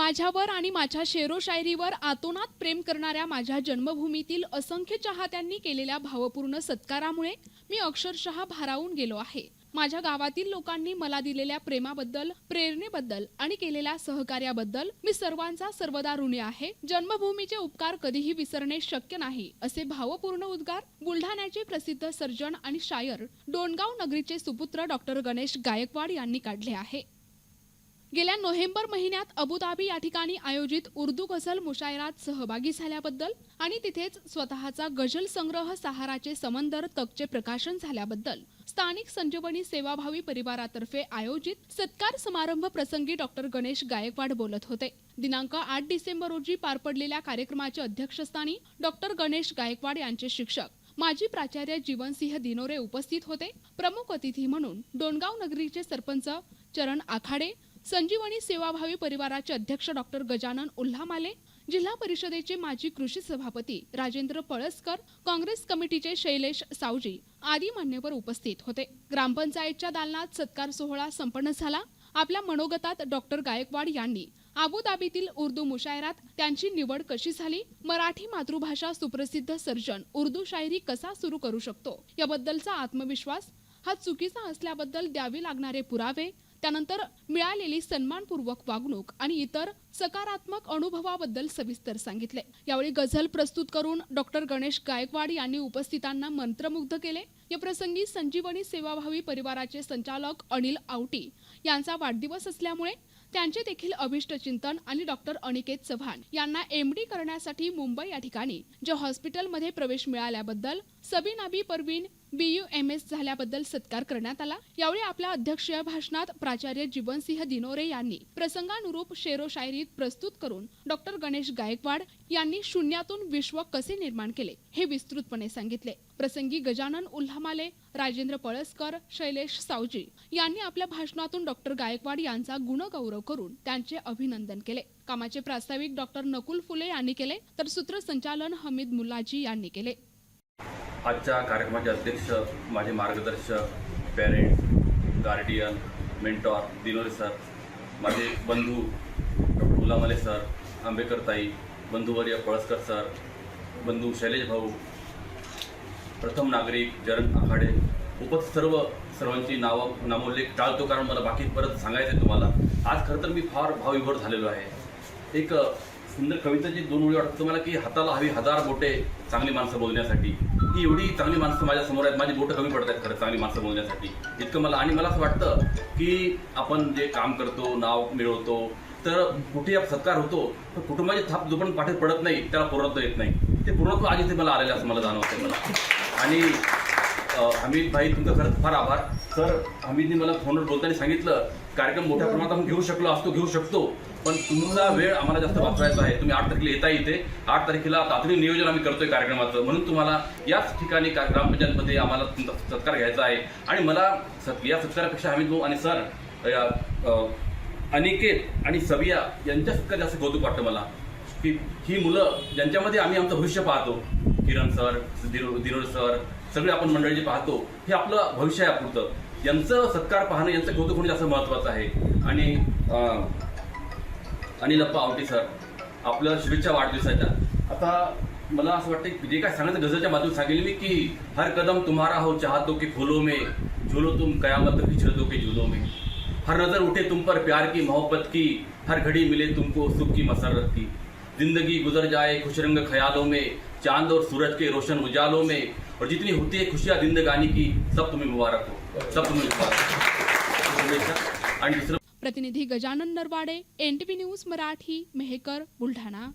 माझ्यावर आणि माझ्या शेरो शायरीवर आतोनात प्रेम करणाऱ्या माझ्या जन्मभूमीतील असंख्य चाहत्यांनी केलेल्या भावपूर्ण सत्कारामुळे मी अक्षरशः भारावून गेलो आहे। माझ्या गावातील लोकांनी मला दिलेल्या प्रेमाबद्दल, प्रेरणेबद्दल आणि केलेल्या सहकार्याबद्दल मी सर्वांचा सर्वदा ऋणी आहे। जन्मभूमीचे उपकार कधीही विसरणे शक्य नाही, असे भावपूर्ण उद्गार बुलढाण्याचे प्रसिद्ध सर्जन आणि शायर, डोणगाव नगरीचे सुपुत्र डॉक्टर गणेश गायकवाड यांनी काढले आहे। गेल्या नोव्हेंबर महिन्यात अबुधाबी या ठिकाणी आयोजित उर्दू गझल मुशायरात सहभागी झाल्याबद्दल आणि तिथेच स्वतःचा गझल संग्रह सहाराचे समंदर तकचे प्रकाशन झाल्याबद्दल स्थानिक संजीवनी सेवाभावी परिवारातर्फे आयोजित सत्कार समारंभ प्रसंगी डॉक्टर गणेश गायकवाड बोलत होते। दिनांक 8 डिसेंबर रोजी पार पडलेल्या कार्यक्रमाच्या अध्यक्षस्थानी डॉक्टर गणेश गायकवाड यांचे शिक्षक माजी प्राचार्य जीवनसिंह दिनोरे उपस्थित होते। प्रमुख अतिथी म्हणून डोणगाव नगरीचे सरपंच चरण आखाडे, संजीवनी सेवाभावी परिवाराचे अध्यक्ष डॉक्टर गजानन उल्हामाले, जिल्हा परिषदेचे माजी कृषी सभापती राजेंद्र पळसकर, काँग्रेस कमिटीचे शैलेश सावजी आदी मान्यवर उपस्थित होते। ग्रामपंचायतच्या दालनात सत्कार सोहळा संपन्न झाला। आपल्या मनोगतात डॉक्टर गायकवाड यांनी अबुधाबीतील उर्दू मुशायरात त्यांची निवड कशी झाली, मराठी मातृभाषा सुप्रसिद्ध सर्जन उर्दू शायरी कसा सुरू करू शकतो याबद्दलचा आत्मविश्वास हा चुकीचा असल्याबद्दल द्यावे लागणारे पुरावे, त्यानंतर मिळालेली सन्मानपूर्वक वागणूक आणि इतर सकारात्मक अनुभवाबद्दल सविस्तर सांगितले। यावेळी गझल प्रस्तुत करून डॉक्टर गणेश गायकवाड यांनी उपस्थितांना मंत्रमुग्ध केले। या प्रसंगी संजीवनी सेवाभावी परिवाराचे संचालक अनिल आवटी यांचा वाढदिवस असल्यामुळे त्यांचे देखील अभिष्ट चिंतन आणि डॉक्टर अनिकेत चव्हाण यांना एमडी करण्यासाठी मुंबई या ठिकाणी जे हॉस्पिटलमध्ये प्रवेश मिळाल्याबद्दल, सबीनाबी परवीन BUMS झाल्याबद्दल सत्कार करण्यात आला। यावेळी आपल्या अध्यक्षीय भाषणात प्राचार्य जीवनसिंह दिनोरे यांनी प्रसंगानुरूप शेरो शायरीत प्रस्तुत करून डॉक्टर गणेश गायकवाड यांनी शून्यातून विश्व कसे निर्माण केले हे विस्तृतपणे सांगितले। प्रसंगी गजानन उल्हामाले, राजेंद्र पळसकर, शैलेश सावजी यांनी आपल्या भाषणातून डॉक्टर गायकवाड यांचा गुणगौरव करून त्यांचे अभिनंदन केले। कामाचे प्रास्ताविक डॉक्टर नकुल फुले यांनी केले, तर सूत्रसंचालन हमीद मुल्लाजी यांनी केले। आजच्या कार्यक्रमाचे अध्यक्ष, माझे मार्गदर्शक, पेरेंट, गार्डियन, मेंटॉर दिनोरे सर, माझे बंधू डॉक्टर उल्हामाले सर, आंबेकर ताई, बंधुवर्य पळसकर सर, बंधू शैलेश भाऊ, प्रथम नागरिक चरण आखाडे, उपस्थित सर्वांची नामोल्लेख टाळतो, कारण मला बाकी परत सांगायचं आहे तुम्हाला। आज खरं तर मी फार भावविभोर झालेलो आहे। एक सुंदर कविताची 2 ओळी वाटतं मला की हाताला हवी 1000 बोटे चांगली माणसं बोलण्यासाठी। ही एवढी चांगली माणसं माझ्या समोर आहेत, माझी बोटं कमी पडत आहेत खरं चांगली माणसं बोलण्यासाठी। इतकं मला असं वाटतं की आपण जे काम करतो, नाव मिळवतो, तर कुठे सत्कार होतो, तर कुटुंबाची थाप जो पण पाठीत पडत नाही त्याला पूर्णत्व येत नाही। ते पूर्णत्व आज इथे मला आलेलं असं मला जाणवतं मला। आणि हमीद भाई, तुमचं खरंच फार आभार सर। हमीदने मला फोनवर बोलताना सांगितलं कार्यक्रम मोठ्या प्रमाणात आपण घेऊ शकतो, पण तुमचा वेळ आम्हाला जास्त वाचवायचा आहे। तुम्ही 8 तारखेला येता इथे, 8 तारखेला तातडीने नियोजन आम्ही करतोय कार्यक्रमाचं, म्हणून तुम्हाला याच ठिकाणी ग्रामपंचायतमध्ये आम्हाला तुमचा सत्कार घ्यायचा आहे। आणि मला या सत्कारापेक्षा हमीद भाऊ आणि सर अनिकेत आणि सबिया यांच्या सत्कार जास्त कौतुक वाटतं मला, की ही मुलं ज्यांच्यामध्ये आम्ही आमचं भविष्य पाहतो, किरण सर, दिनोरे सर, सगळे आपण मंडळी जे पाहतो, हे आपलं भविष्य आहे आपलं, यांचं सत्कार पाहणं, यांचं कौतुक होणं जास्त महत्त्वाचं आहे। आणि अनिल आवटी सर, आपल्या शुभेच्छा वाढदिवसाच्या। आता मला असं वाटतं की जे काय सांगायचं गझलच्या बाजूला सांगेल मी की हर कदम तुम्हारा हो चाहतो के फूलों में, झूलो तुम कयामत बिछड़ो के झूलों में, हर नजर उठे तुम पर प्यार की मोहब्बत की, हर घड़ी मिले तुमको सुख की मसरत की, जिंदगी गुजर जाए खुशरंग ख्यालों में, चांद और सूरज के रोशन उजालों में, और जितनी होती है खुशियाँ जिंदगानी की, सब तुम्हें मुबारक हो, सब तुम्हें मुबारक हो। आणि दुसरं प्रतिनिधी गजानन नरवाडे, NTV न्यूज मराठी, मेहकर, बुलढाणा।